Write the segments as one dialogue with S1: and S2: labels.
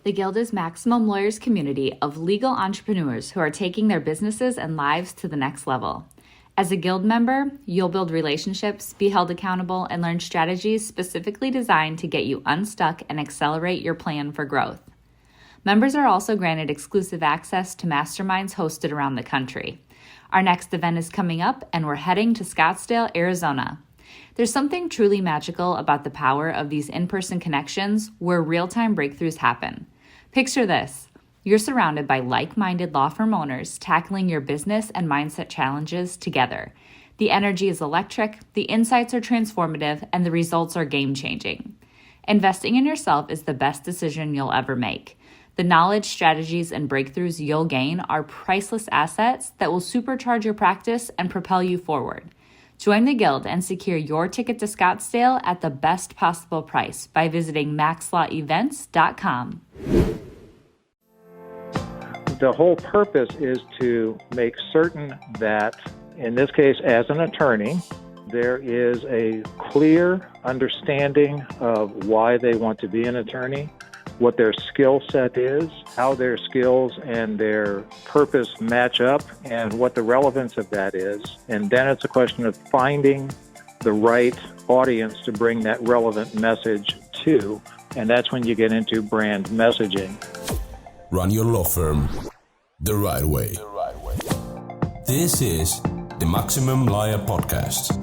S1: The Guild is Maximum Lawyers' community of legal entrepreneurs who are taking their businesses and lives to the next level. As a Guild member, you'll build relationships, be held accountable, and learn strategies specifically designed to get you unstuck and accelerate your plan for growth. Members are also granted exclusive access to masterminds hosted around the country. Our next event is coming up, and we're heading to Scottsdale, Arizona. There's something truly magical about the power of these in-person connections where real-time breakthroughs happen. Picture this. You're surrounded by like-minded law firm owners tackling your business and mindset challenges together. The energy is electric, the insights are transformative, and the results are game-changing. Investing in yourself is the best decision you'll ever make. The knowledge, strategies, and breakthroughs you'll gain are priceless assets that will supercharge your practice and propel you forward. Join the Guild and secure your ticket to Scottsdale at the best possible price by visiting maxlawevents.com.
S2: The whole purpose is to make certain that, in this case, as an attorney, there is a clear understanding of why they want to be an attorney, what their skill set is, how their skills and their purpose match up, and what the relevance of that is. And then it's a question of finding the right audience to bring that relevant message to. And that's when you get into brand messaging.
S3: Run your law firm the right way. This is the Maximum Lawyer Podcast.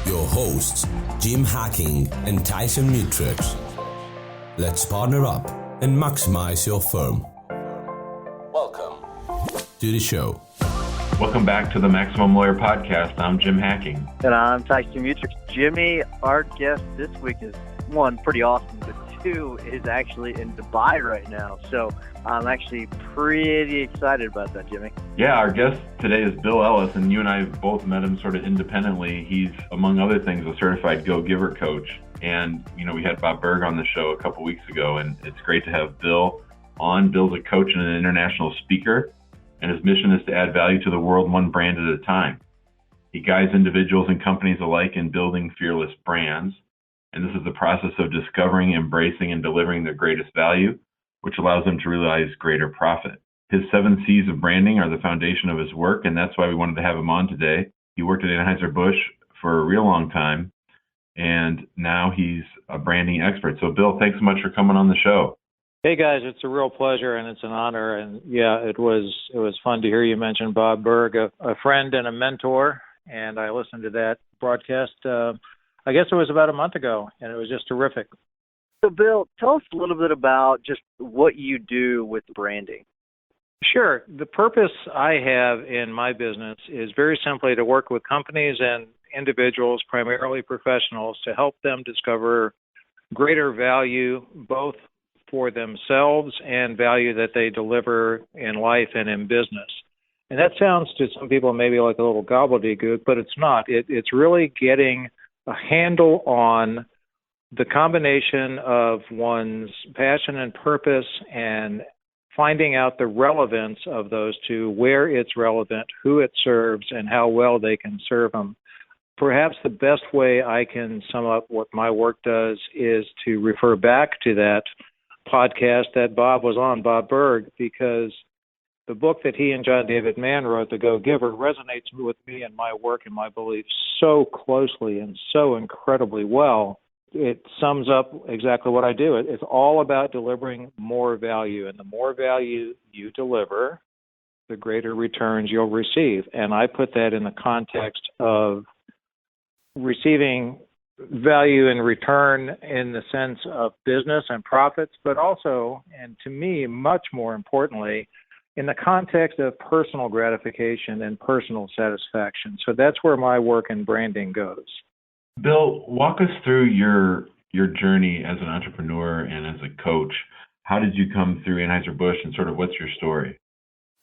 S3: Your hosts, Jim Hacking and Tyson Mutrux. Let's partner up and maximize your firm. Welcome to the show.
S4: Welcome back to the Maximum Lawyer Podcast. I'm Jim Hacking.
S5: And I'm Tyson Mutrux. Jimmy, our guest this week is, one, pretty awesome, but two, is actually in Dubai right now. So I'm actually pretty excited about that, Jimmy.
S4: Yeah, our guest today is Bill Ellis, and you and I have both met him sort of independently. He's, among other things, a certified go-giver coach. And, we had Bob Berg on the show a couple weeks ago, and it's great to have Bill on. Bill's a coach and an international speaker, and his mission is to add value to the world one brand at a time. He guides individuals and companies alike in building fearless brands. And this is the process of discovering, embracing, and delivering their greatest value, which allows them to realize greater profit. His 7 C's of branding are the foundation of his work, and that's why we wanted to have him on today. He worked at Anheuser-Busch for a real long time, and now he's a branding expert. So, Bill, thanks so much for coming on the show.
S2: Hey, guys, it's a real pleasure, and it's an honor. And, yeah, it was fun to hear you mention Bob Berg, a friend and a mentor, and I listened to that broadcast I guess it was about a month ago, and it was just terrific.
S5: So, Bill, tell us a little bit about just what you do with branding.
S2: Sure. The purpose I have in my business is very simply to work with companies and individuals, primarily professionals, to help them discover greater value both for themselves and value that they deliver in life and in business. And that sounds to some people maybe like a little gobbledygook, but it's not. It's really getting a handle on the combination of one's passion and purpose and finding out the relevance of those two, where it's relevant, who it serves, and how well they can serve them. Perhaps the best way I can sum up what my work does is to refer back to that podcast that Bob was on, Bob Berg, because the book that he and John David Mann wrote, The Go-Giver, resonates with me and my work and my beliefs so closely and so incredibly well. It sums up exactly what I do. It's all about delivering more value, and the more value you deliver, the greater returns you'll receive. And I put that in the context of receiving value in return in the sense of business and profits, but also, and to me, much more importantly, in the context of personal gratification and personal satisfaction. So that's where my work in branding goes.
S4: Bill, walk us through your journey as an entrepreneur and as a coach. How did you come through Anheuser-Busch, and sort of what's your story?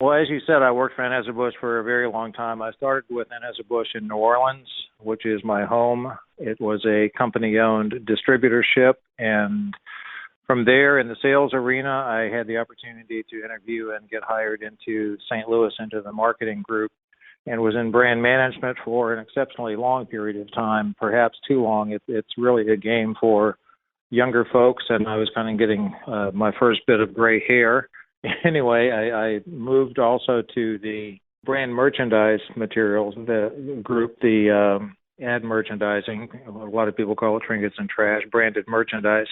S2: Well, as you said, I worked for Anheuser-Busch for a very long time. I started with Anheuser-Busch in New Orleans, which is my home. It was a company-owned distributorship, and from there in the sales arena, I had the opportunity to interview and get hired into St. Louis into the marketing group, and was in brand management for an exceptionally long period of time, perhaps too long. It's really a game for younger folks, and I was kind of getting my first bit of gray hair. Anyway, I moved also to the brand merchandise materials, the group, the ad merchandising. A lot of people call it trinkets and trash, branded merchandise.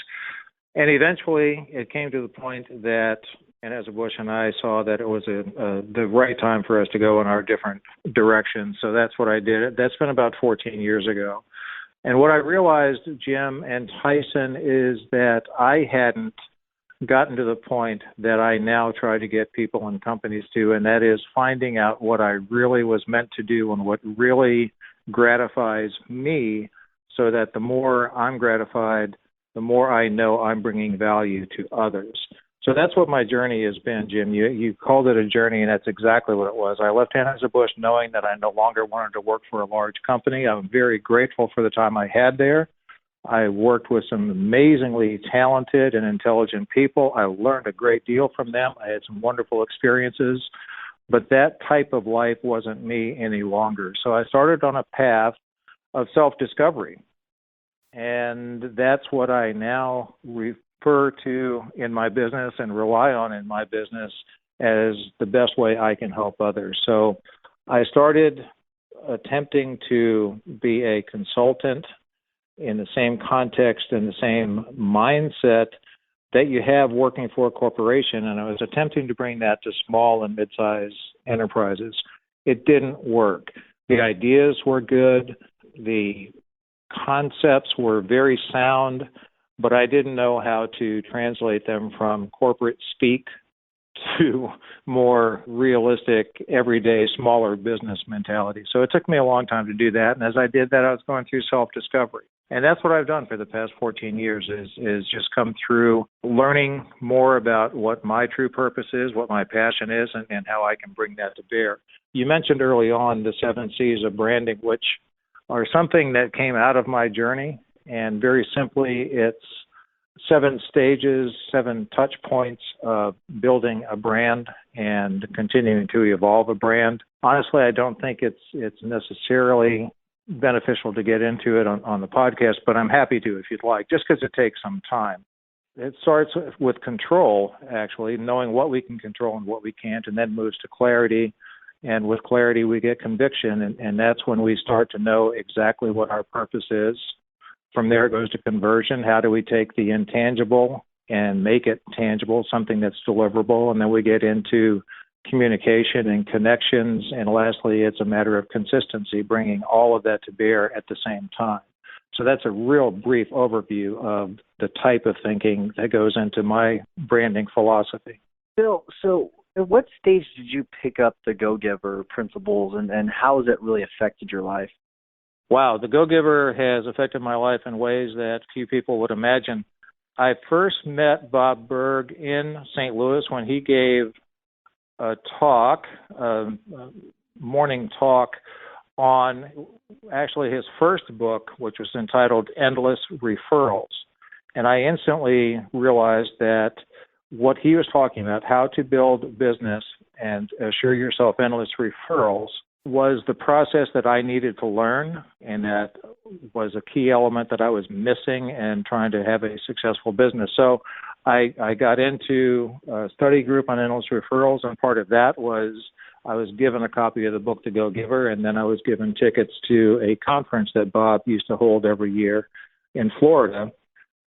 S2: And eventually it came to the point that Anheuser-Busch and I saw that it was the right time for us to go in our different directions. So that's what I did. That's been about 14 years ago. And what I realized, Jim and Tyson, is that I hadn't gotten to the point that I now try to get people and companies to, and that is finding out what I really was meant to do and what really gratifies me, so that the more I'm gratified, the more I know I'm bringing value to others. So that's what my journey has been, Jim. You called it a journey, and that's exactly what it was. I left Anheuser-Busch knowing that I no longer wanted to work for a large company. I'm very grateful for the time I had there. I worked with some amazingly talented and intelligent people. I learned a great deal from them. I had some wonderful experiences, but that type of life wasn't me any longer. So I started on a path of self-discovery, and that's what I now refer to in my business and rely on in my business as the best way I can help others. So I started attempting to be a consultant in the same context and the same mindset that you have working for a corporation, and I was attempting to bring that to small and mid-sized enterprises. It didn't work. The ideas were good, the concepts were very sound, but I didn't know how to translate them from corporate speak to more realistic, everyday, smaller business mentality. So it took me a long time to do that, and as I did that, I was going through self-discovery. And that's what I've done for the past 14 years is just come through learning more about what my true purpose is, what my passion is, and how I can bring that to bear. You mentioned early on the 7 C's of branding, which are something that came out of my journey. And very simply, it's 7 stages, 7 touch points of building a brand and continuing to evolve a brand. Honestly, I don't think it's necessarily beneficial to get into it on the podcast, but I'm happy to if you'd like, just because it takes some time. It starts with control, actually, knowing what we can control and what we can't, and then moves to clarity. And with clarity, we get conviction, and that's when we start to know exactly what our purpose is. From there, it goes to conversion. How do we take the intangible and make it tangible, something that's deliverable? And then we get into communication and connections. And lastly, it's a matter of consistency, bringing all of that to bear at the same time. So that's a real brief overview of the type of thinking that goes into my branding philosophy.
S5: Bill, so at what stage did you pick up the Go-Giver principles, and how has it really affected your life?
S2: Wow, the Go-Giver has affected my life in ways that few people would imagine. I first met Bob Berg in St. Louis when he gave a talk, a morning talk on actually his first book, which was entitled Endless Referrals. And I instantly realized that what he was talking about, how to build business and assure yourself endless referrals, was the process that I needed to learn, and that was a key element that I was missing in trying to have a successful business. So I got into a study group on endless referrals, and part of that was I was given a copy of the book, The Go-Giver, and then I was given tickets to a conference that Bob used to hold every year in Florida.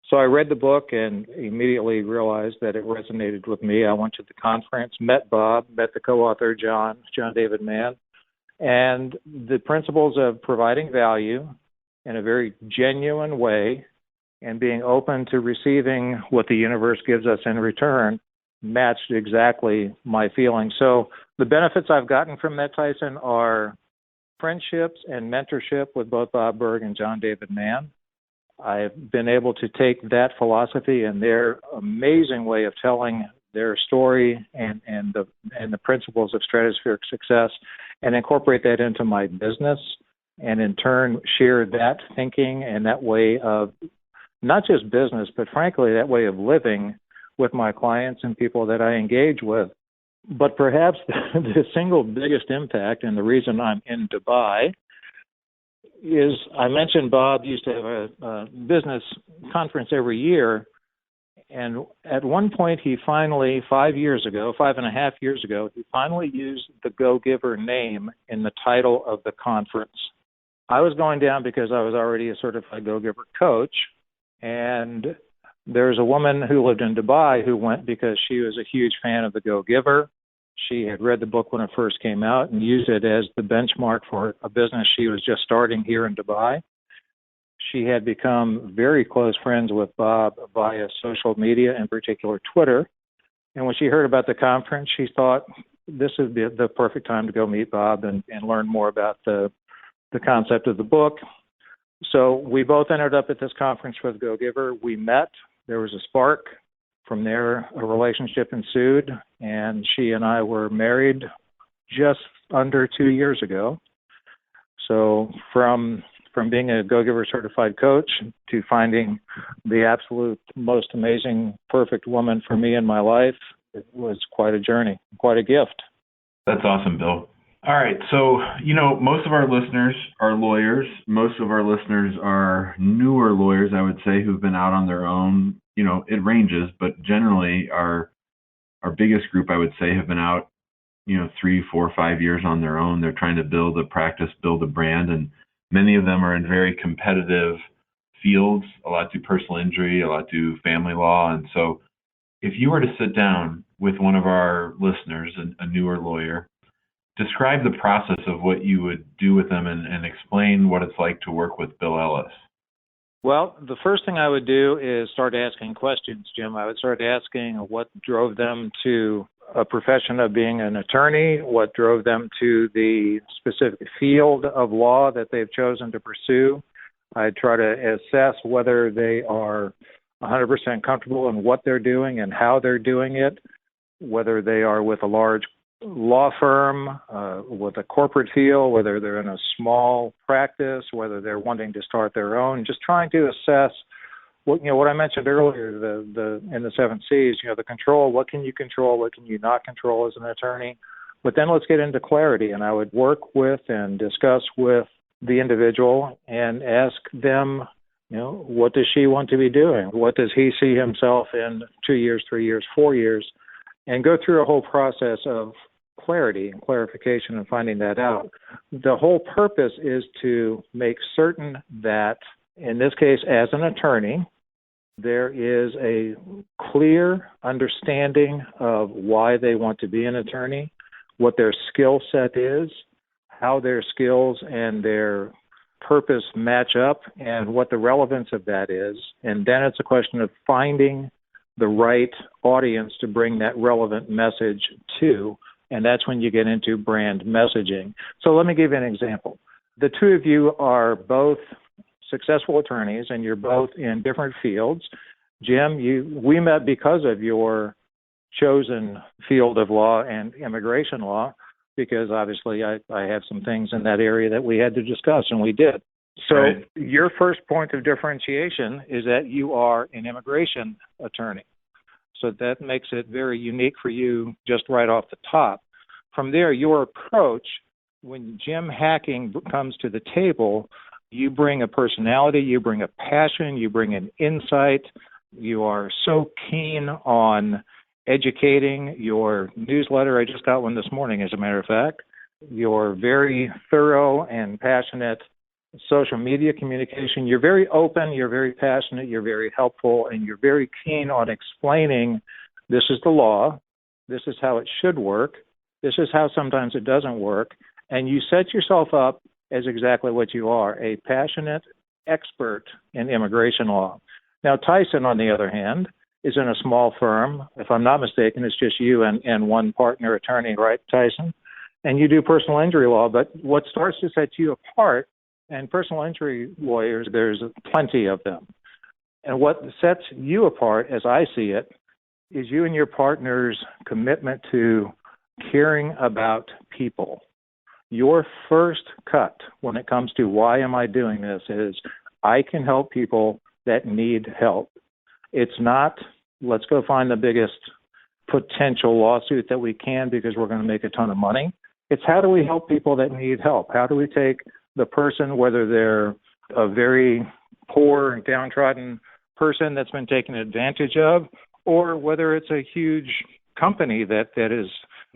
S2: So I read the book and immediately realized that it resonated with me. I went to the conference, met Bob, met the co-author, John David Mann, and the principles of providing value in a very genuine way and being open to receiving what the universe gives us in return matched exactly my feelings. So the benefits I've gotten from that, Tyson, are friendships and mentorship with both Bob Berg and John David Mann. I've been able to take that philosophy and their amazing way of telling their story and the principles of stratospheric success and incorporate that into my business, and in turn share that thinking and that way of not just business, but frankly that way of living with my clients and people that I engage with. But perhaps the single biggest impact, and the reason I'm in Dubai, is I mentioned Bob used to have a business conference every year. And at one point, he finally, 5.5 years ago, he finally used the Go Giver name in the title of the conference. I was going down because I was already a certified Go Giver coach. And there's a woman who lived in Dubai who went because she was a huge fan of the Go Giver. She had read the book when it first came out and used it as the benchmark for a business she was just starting here in Dubai. She had become very close friends with Bob via social media, in particular Twitter. And when she heard about the conference, she thought this would be the perfect time to go meet Bob and learn more about the concept of the book. So we both ended up at this conference for the Go Giver. We met. There was a spark. From there, a relationship ensued, and she and I were married just under 2 years ago. So from being a Go Giver certified coach to finding the absolute most amazing, perfect woman for me in my life, it was quite a journey, quite a gift.
S4: That's awesome, Bill. All right. So, most of our listeners are lawyers. Most of our listeners are newer lawyers, I would say, who've been out on their own. It ranges, but generally our biggest group, I would say, have been out, 3, 4, 5 years on their own. They're trying to build a practice, build a brand, and many of them are in very competitive fields. A lot do personal injury, a lot do family law. And so if you were to sit down with one of our listeners, a newer lawyer, describe the process of what you would do with them and explain what it's like to work with Bill Ellis.
S2: Well, the first thing I would do is start asking questions, Jim. I would start asking what drove them to a profession of being an attorney, what drove them to the specific field of law that they've chosen to pursue. I'd try to assess whether they are 100% comfortable in what they're doing and how they're doing it, whether they are with a large law firm, with a corporate feel, whether they're in a small practice, whether they're wanting to start their own, just trying to assess what I mentioned earlier, the in the 7 C's, the control, what can you control, what can you not control as an attorney. But then let's get into clarity, and I would work with and discuss with the individual and ask them, what does she want to be doing? What does he see himself in 2 years, 3 years, 4 years? And go through a whole process of clarity and clarification and finding that out. The whole purpose is to make certain that, in this case, as an attorney, there is a clear understanding of why they want to be an attorney, what their skill set is, how their skills and their purpose match up, and what the relevance of that is. And then it's a question of finding the right audience to bring that relevant message to, and that's when you get into brand messaging. So let me give you an example. The two of you are both successful attorneys, and you're both in different fields. Jim, we met because of your chosen field of law and immigration law, because obviously I have some things in that area that we had to discuss, and we did. So right. Your first point of differentiation is that you are an immigration attorney. So that makes it very unique for you just right off the top. From there, your approach, when Jim Hacking comes to the table, you bring a personality, you bring a passion, you bring an insight. You are so keen on educating. Your newsletter, I just got one this morning, as a matter of fact. You're very thorough and passionate. Social media communication, you're very open, you're very passionate, you're very helpful, and you're very keen on explaining this is the law, this is how it should work, this is how sometimes it doesn't work, and you set yourself up as exactly what you are, a passionate expert in immigration law. Now, Tyson, on the other hand, is in a small firm. If I'm not mistaken, it's just you and one partner attorney, right, Tyson? And you do personal injury law, but what starts to set you apart, and personal injury lawyers, there's plenty of them. And what sets you apart, as I see it, is you and your partner's commitment to caring about people. Your first cut when it comes to why am I doing this is I can help people that need help. It's not let's go find the biggest potential lawsuit that we can because we're going to make a ton of money. It's how do we help people that need help? How do we take the person, whether they're a very poor and downtrodden person that's been taken advantage of, or whether it's a huge company that has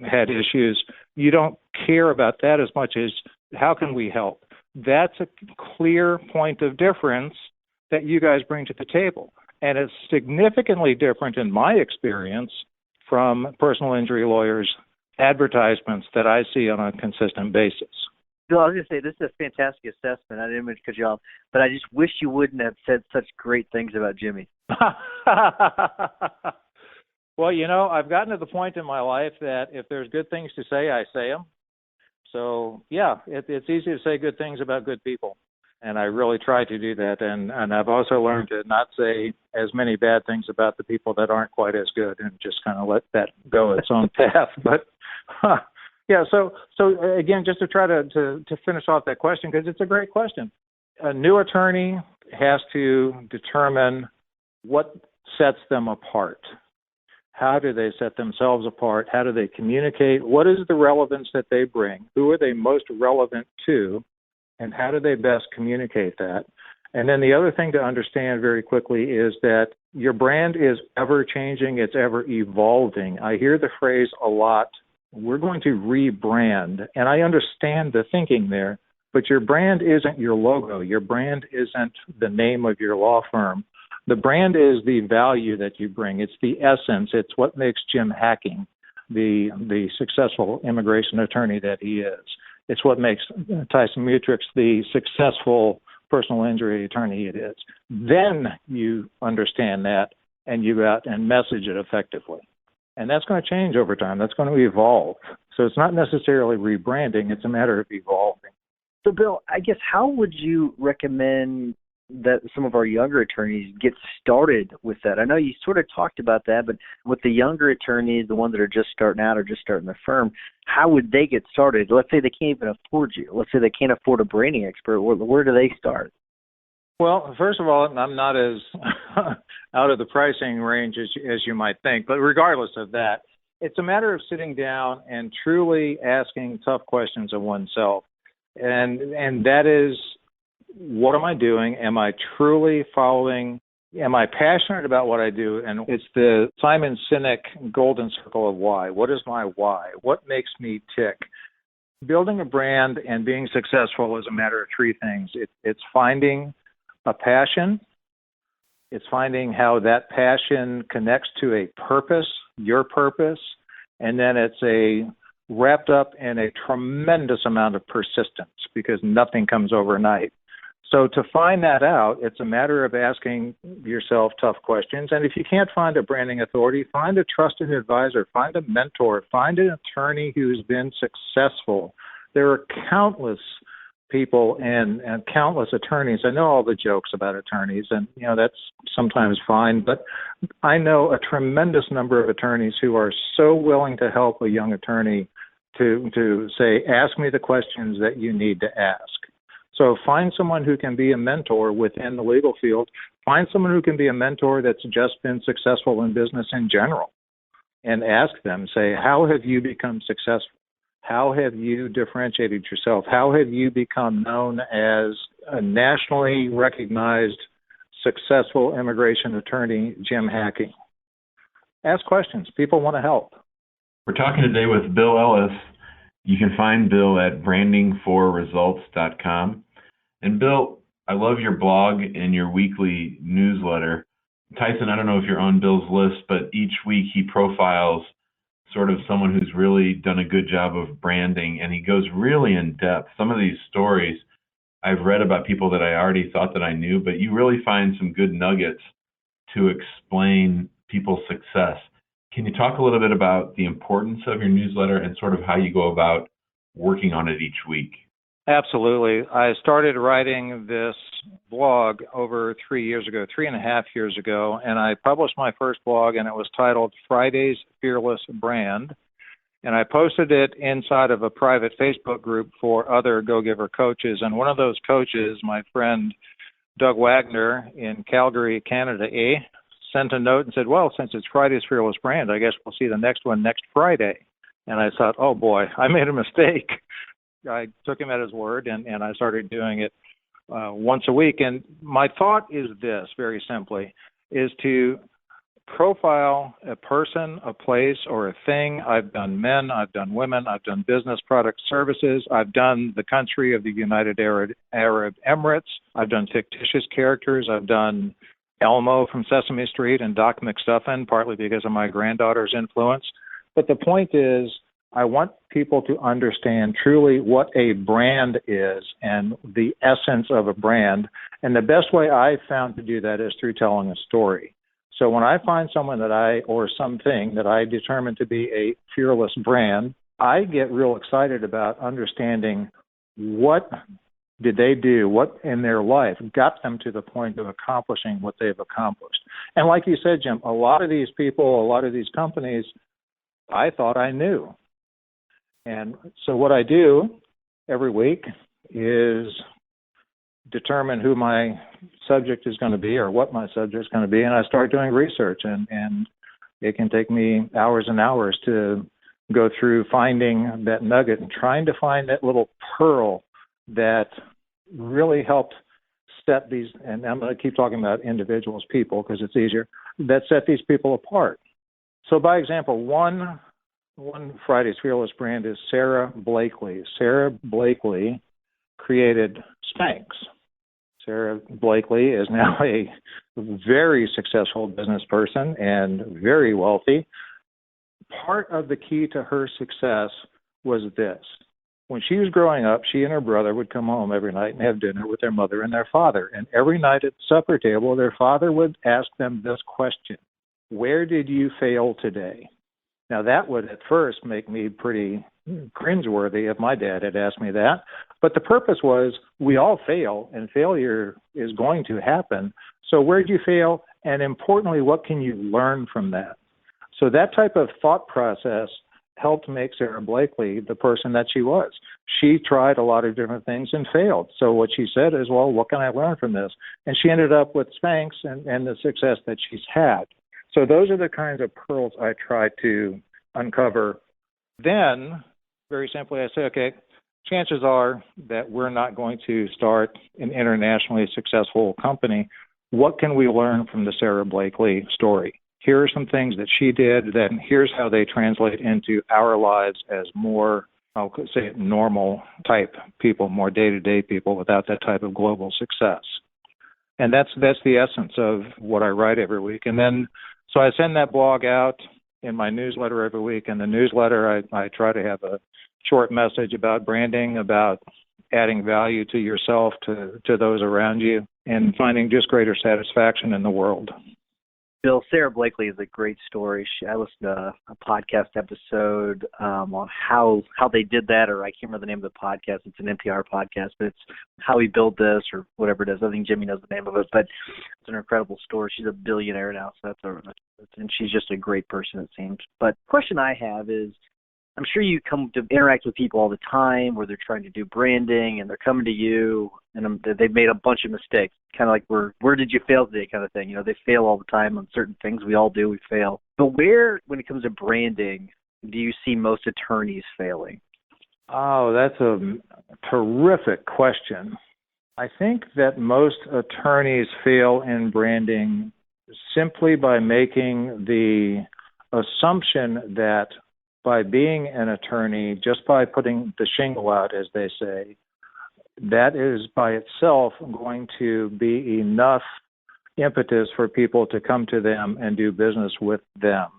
S2: had issues. You don't care about that as much as how can we help? That's a clear point of difference that you guys bring to the table. And it's significantly different in my experience from personal injury lawyers' advertisements that I see on a consistent basis.
S5: Bill, I was going to say, this is a fantastic assessment. I didn't mean to cut you off, but I just wish you wouldn't have said such great things about Jimmy.
S2: Well, I've gotten to the point in my life that if there's good things to say, I say them. So, yeah, it's easy to say good things about good people, and I really try to do that. And I've also learned to not say as many bad things about the people that aren't quite as good and just kind of let that go its own path. But, yeah, so again, just to try to finish off that question, because it's a great question. A new attorney has to determine what sets them apart. How do they set themselves apart? How do they communicate? What is the relevance that they bring? Who are they most relevant to? And how do they best communicate that? And then the other thing to understand very quickly is that your brand is ever changing. It's ever evolving. I hear the phrase a lot, we're going to rebrand. And I understand the thinking there, but your brand isn't your logo. Your brand isn't the name of your law firm. The brand is the value that you bring. It's the essence. It's what makes Jim Hacking the successful immigration attorney that he is. It's what makes Tyson Mutrux the successful personal injury attorney it is. Then you understand that and you go out and message it effectively. And that's going to change over time. That's going to evolve. So it's not necessarily rebranding. It's a matter of evolving.
S5: So, Bill, I guess how would you recommend that some of our younger attorneys get started with that? I know you sort of talked about that, but with the younger attorneys, the ones that are just starting out or just starting their firm, how would they get started? Let's say they can't even afford you. Let's say they can't afford a branding expert. Where do they start?
S2: Well, first of all, I'm not as out of the pricing range as you might think, but regardless of that, it's a matter of sitting down and truly asking tough questions of oneself. And that is, what am I doing? Am I truly following? Am I passionate about what I do? And it's the Simon Sinek golden circle of why. What is my why? What makes me tick? Building a brand and being successful is a matter of three things. It's finding a passion. It's finding how that passion connects to a purpose, your purpose. And then it's wrapped up in a tremendous amount of persistence, because nothing comes overnight. So to find that out, it's a matter of asking yourself tough questions. And if you can't find a branding authority, find a trusted advisor, find a mentor, find an attorney who's been successful. There are countless people and countless attorneys. I know all the jokes about attorneys, and that's sometimes fine, but I know a tremendous number of attorneys who are so willing to help a young attorney to say, ask me the questions that you need to ask. So find someone who can be a mentor within the legal field. Find someone who can be a mentor that's just been successful in business in general, and ask them, say, how have you become successful? How have you differentiated yourself? How have you become known as a nationally recognized successful immigration attorney, Jim Hacking? Ask questions. People want to help.
S4: We're talking today with Bill Ellis. You can find Bill at brandingforresults.com. And Bill, I love your blog and your weekly newsletter. Tyson, I don't know if you're on Bill's list, but each week he profiles sort of someone who's really done a good job of branding, and he goes really in depth. Some of these stories I've read about people that I already thought that I knew, but you really find some good nuggets to explain people's success. Can you talk a little bit about the importance of your newsletter and sort of how you go about working on it each week?
S2: Absolutely. I started writing this blog over 3.5 years ago, and I published my first blog, and it was titled Friday's Fearless Brand. And I posted it inside of a private Facebook group for other Go-Giver coaches. And one of those coaches, my friend Doug Wagner in Calgary, Canada, sent a note and said, well, since it's Friday's Fearless Brand, I guess we'll see the next one next Friday. And I thought, oh boy, I made a mistake. I took him at his word, and I started doing it once a week. And my thought is this, very simply, is to profile a person, a place, or a thing. I've done men, I've done women, I've done business, products, services. I've done the country of the United Arab Emirates. I've done fictitious characters. I've done Elmo from Sesame Street and Doc McStuffin, partly because of my granddaughter's influence. But the point is, I want people to understand truly what a brand is and the essence of a brand. And the best way I've found to do that is through telling a story. So when I find someone or something that I determine to be a fearless brand, I get real excited about understanding what did they do, what in their life got them to the point of accomplishing what they've accomplished. And like you said, Jim, a lot of these people, a lot of these companies, I thought I knew. And so what I do every week is determine who my subject is going to be or what my subject is going to be, and I start doing research, and it can take me hours and hours to go through finding that nugget and trying to find that little pearl that really helped set these, and I'm going to keep talking about individuals, people, because it's easier, that set these people apart. So by example, one Friday's Fearless brand is Sarah Blakely. Sarah Blakely created Spanx. Sarah Blakely is now a very successful business person and very wealthy. Part of the key to her success was this. When she was growing up, she and her brother would come home every night and have dinner with their mother and their father. And every night at the supper table, their father would ask them this question: where did you fail today? Now, that would at first make me pretty cringeworthy if my dad had asked me that. But the purpose was, we all fail, and failure is going to happen. So where did you fail? And importantly, what can you learn from that? So that type of thought process helped make Sarah Blakely the person that she was. She tried a lot of different things and failed. So what she said is, well, what can I learn from this? And she ended up with Spanx and the success that she's had. So those are the kinds of pearls I try to uncover. Then, very simply, I say, okay, chances are that we're not going to start an internationally successful company. What can we learn from the Sarah Blakely story? Here are some things that she did, then here's how they translate into our lives as more, I'll say it, normal type people, more day-to-day people without that type of global success. And that's the essence of what I write every week. And then, so I send that blog out in my newsletter every week. In the newsletter, I try to have a short message about branding, about adding value to yourself, to those around you, and finding just greater satisfaction in the world.
S5: Bill, Sarah Blakely is a great story. I listened to a podcast episode on how they did that, or I can't remember the name of the podcast. It's an NPR podcast, but it's how he built this or whatever it is. I think Jimmy knows the name of it, but it's an incredible story. She's a billionaire now, so and she's just a great person, it seems. But the question I have is, I'm sure you come to interact with people all the time where they're trying to do branding and they're coming to you and they've made a bunch of mistakes, kind of like where did you fail today kind of thing. You know, they fail all the time on certain things. We all do. We fail. But where, when it comes to branding, do you see most attorneys failing?
S2: Oh, that's a terrific question. I think that most attorneys fail in branding simply by making the assumption that by being an attorney, just by putting the shingle out, as they say, that is by itself going to be enough impetus for people to come to them and do business with them.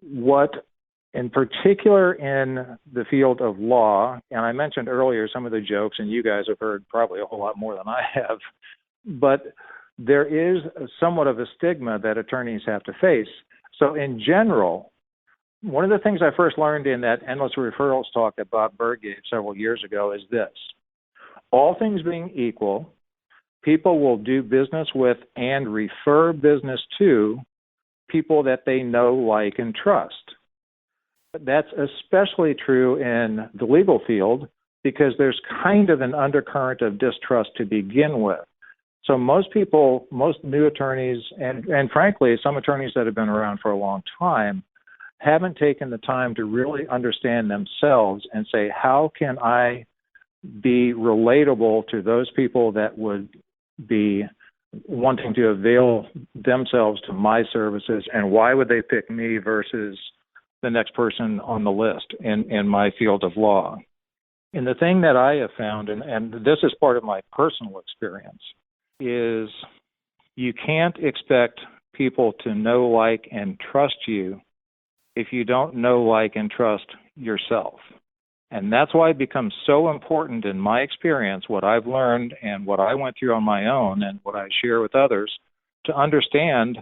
S2: What, in particular in the field of law, and I mentioned earlier some of the jokes, and you guys have heard probably a whole lot more than I have, but there is somewhat of a stigma that attorneys have to face. So in general, one of the things I first learned in that Endless Referrals talk that Bob Berg gave several years ago is this: all things being equal, people will do business with and refer business to people that they know, like, and trust. That's especially true in the legal field because there's kind of an undercurrent of distrust to begin with. So most people, most new attorneys, and frankly, some attorneys that have been around for a long time, haven't taken the time to really understand themselves and say, how can I be relatable to those people that would be wanting to avail themselves to my services, and why would they pick me versus the next person on the list in my field of law. And the thing that I have found, and this is part of my personal experience, is you can't expect people to know, like, and trust you if you don't know, like, and trust yourself. And that's why it becomes so important in my experience, what I've learned and what I went through on my own and what I share with others, to understand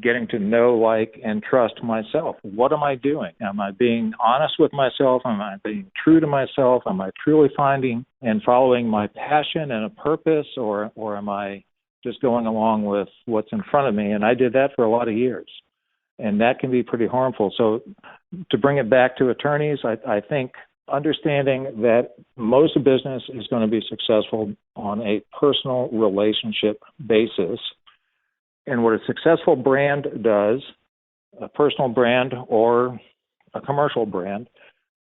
S2: getting to know, like, and trust myself. What am I doing? Am I being honest with myself? Am I being true to myself? Am I truly finding and following my passion and a purpose, or am I just going along with what's in front of me? And I did that for a lot of years, and that can be pretty harmful. So to bring it back to attorneys, I think understanding that most of business is going to be successful on a personal relationship basis. And what a successful brand does, a personal brand or a commercial brand,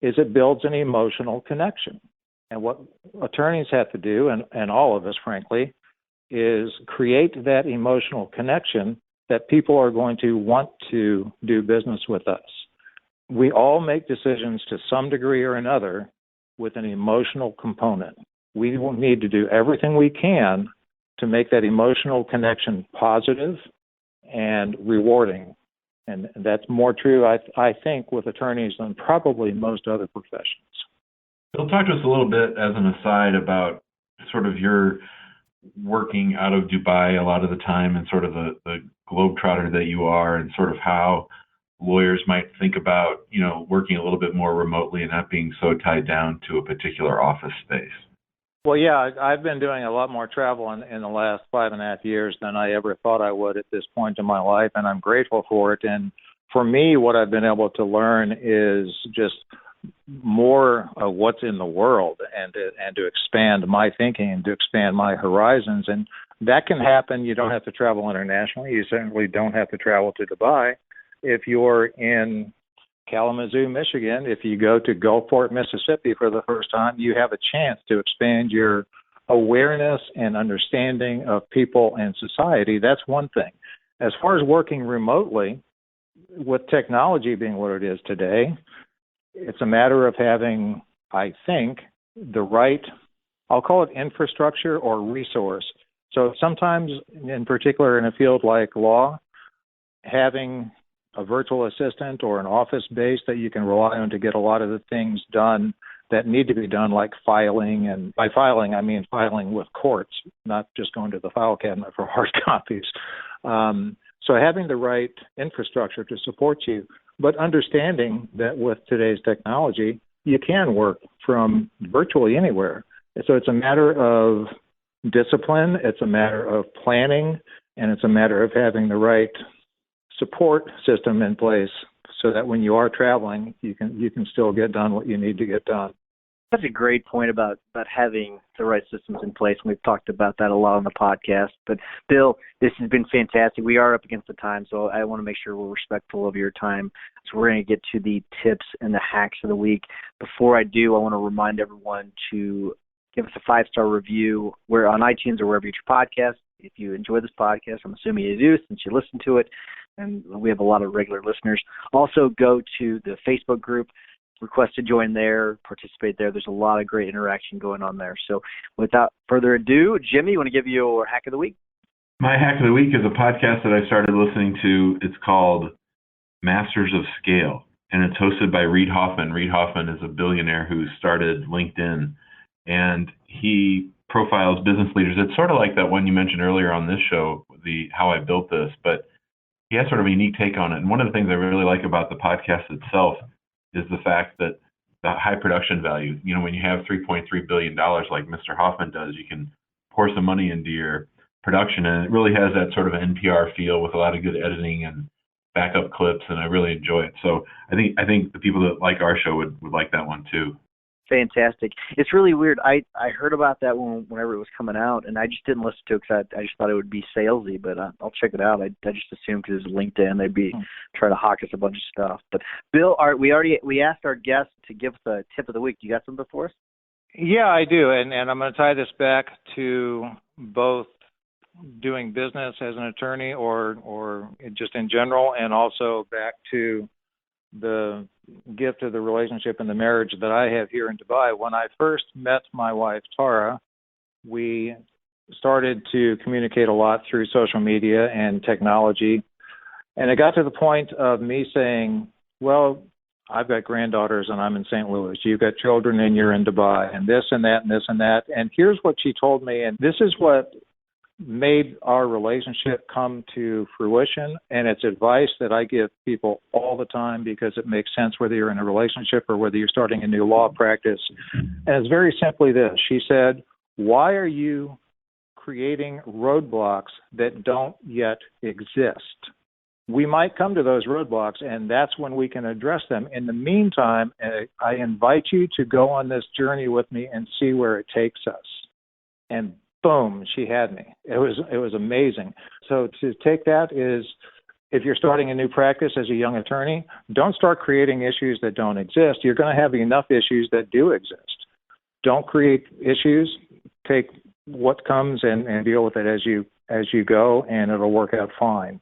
S2: is it builds an emotional connection. And what attorneys have to do, and all of us, frankly, is create that emotional connection that people are going to want to do business with us. We all make decisions to some degree or another with an emotional component. We will need to do everything we can to make that emotional connection positive and rewarding. And that's more true, I think, with attorneys than probably most other professions.
S4: Bill, talk to us a little bit as an aside about sort of your working out of Dubai a lot of the time, and sort of the globetrotter that you are, and sort of how lawyers might think about, working a little bit more remotely and not being so tied down to a particular office space.
S2: Well, yeah, I've been doing a lot more travel in the last 5.5 years than I ever thought I would at this point in my life, and I'm grateful for it. And for me, what I've been able to learn is just more of what's in the world, and to expand my thinking and to expand my horizons. And that can happen. You don't have to travel internationally. You certainly don't have to travel to Dubai. If you're in Kalamazoo, Michigan, if you go to Gulfport, Mississippi for the first time, you have a chance to expand your awareness and understanding of people and society. That's one thing. As far as working remotely, with technology being what it is today, it's a matter of having, I think, the right, I'll call it infrastructure or resource. So sometimes, in particular in a field like law, having a virtual assistant or an office base that you can rely on to get a lot of the things done that need to be done, like filing. And by filing, I mean filing with courts, not just going to the file cabinet for hard copies. So having the right infrastructure to support you, but understanding that with today's technology, you can work from virtually anywhere. So it's a matter of discipline, it's a matter of planning, and it's a matter of having the right support system in place so that when you are traveling, you can still get done what you need to get done.
S5: That's a great point about having the right systems in place. And we've talked about that a lot on the podcast. But Bill, this has been fantastic. We are up against the time, so I want to make sure we're respectful of your time. So we're going to get to the tips and the hacks of the week. Before I do, I want to remind everyone to give us a 5-star review. We're on iTunes or wherever you get your podcast. If you enjoy this podcast, I'm assuming you do since you listen to it, and we have a lot of regular listeners. Also, go to the Facebook group, request to join there, participate there. There's a lot of great interaction going on there. So without further ado, Jimmy, you want to give your hack of the week?
S4: My hack of the week is a podcast that I started listening to. It's called Masters of Scale, and it's hosted by Reid Hoffman. Reid Hoffman is a billionaire who started LinkedIn, and he profiles business leaders. It's sort of like that one you mentioned earlier on this show, the How I Built This, but he has sort of a unique take on it. And one of the things I really like about the podcast itself is the fact that the high production value. When you have $3.3 billion like Mr. Hoffman does, you can pour some money into your production, and it really has that sort of NPR feel with a lot of good editing and backup clips, and I really enjoy it. So I think the people that like our show would like that one too.
S5: Fantastic. It's really weird. I heard about that whenever it was coming out, and I just didn't listen to it because I just thought it would be salesy, but I'll check it out. I just assumed because it was LinkedIn, they'd be trying to hawk us a bunch of stuff. But Bill, we asked our guests to give us a tip of the week. You got something for us?
S2: Yeah, I do. And I'm going to tie this back to both doing business as an attorney or just in general, and also back to the gift of the relationship and the marriage that I have here in Dubai. When I first met my wife, Tara, we started to communicate a lot through social media and technology. And it got to the point of me saying, well, I've got granddaughters and I'm in St. Louis. You've got children and you're in Dubai, and this and that and this and that. And here's what she told me, and this is what made our relationship come to fruition, and it's advice that I give people all the time because it makes sense whether you're in a relationship or whether you're starting a new law practice. And it's very simply this. She said, why are you creating roadblocks that don't yet exist? We might come to those roadblocks, and that's when we can address them. In the meantime, I invite you to go on this journey with me and see where it takes us. And boom, she had me. It was amazing. So to take that is, if you're starting a new practice as a young attorney, don't start creating issues that don't exist. You're going to have enough issues that do exist. Don't create issues. Take what comes and deal with it as you go, and it'll work out fine.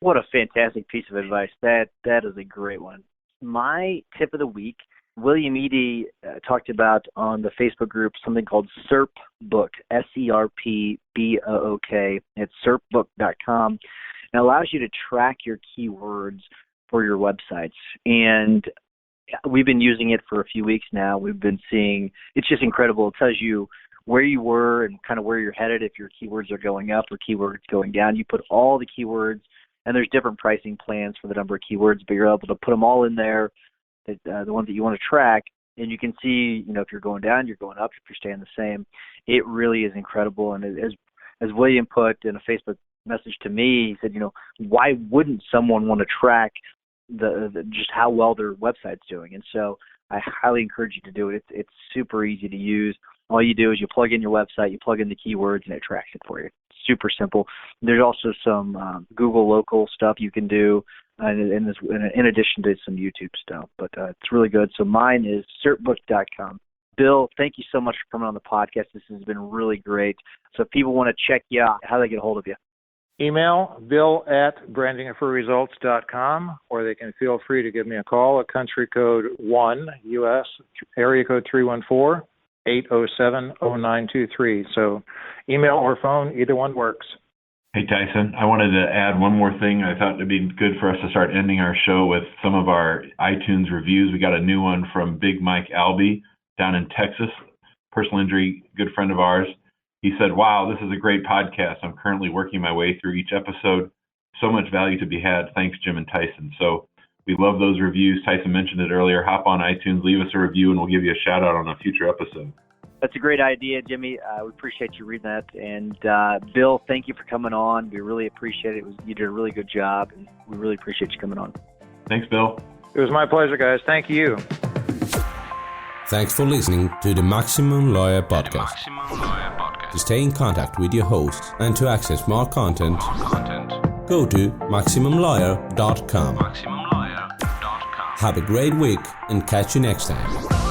S5: What a fantastic piece of advice. That is a great one. My tip of the week, William Eady talked about on the Facebook group something called SERPbook, SERPBOOK. It's SERPbook.com. It allows you to track your keywords for your websites. And we've been using it for a few weeks now. We've been seeing, it's just incredible. It tells you where you were and kind of where you're headed if your keywords are going up or keywords going down. You put all the keywords, and there's different pricing plans for the number of keywords, but you're able to put them all in there, the ones that you want to track, and you can see, if you're going down, you're going up, if you're staying the same. It really is incredible. And as William put in a Facebook message to me, he said, why wouldn't someone want to track the just how well their website's doing? And so I highly encourage you to do it. It's super easy to use. All you do is you plug in your website, you plug in the keywords, and it tracks it for you. Super simple. There's also some Google local stuff you can do, in addition to some YouTube stuff. But it's really good. So mine is SERPbook.com. Bill, thank you so much for coming on the podcast. This has been really great. So if people want to check you out, how do they get a hold of you?
S2: Email bill@brandingandfreeresults.com, or they can feel free to give me a call at country code 1 US, area code 314-807-0923. So email or phone, either one works.
S4: Hey, Tyson, I wanted to add one more thing. I thought it'd be good for us to start ending our show with some of our iTunes reviews. We got a new one from Big Mike Albee down in Texas, personal injury, good friend of ours. He said, wow, this is a great podcast. I'm currently working my way through each episode. So much value to be had. Thanks, Jim and Tyson. So we love those reviews. Tyson mentioned it earlier. Hop on iTunes, leave us a review, and we'll give you a shout out on a future episode.
S5: That's a great idea, Jimmy. We appreciate you reading that. And Bill, thank you for coming on. We really appreciate it. You did a really good job, and we really appreciate you coming on.
S4: Thanks, Bill.
S2: It was my pleasure, guys. Thank you.
S3: Thanks for listening to the Maximum Lawyer Podcast. To stay in contact with your hosts and to access more content, go to MaximumLawyer.com. Have a great week and catch you next time.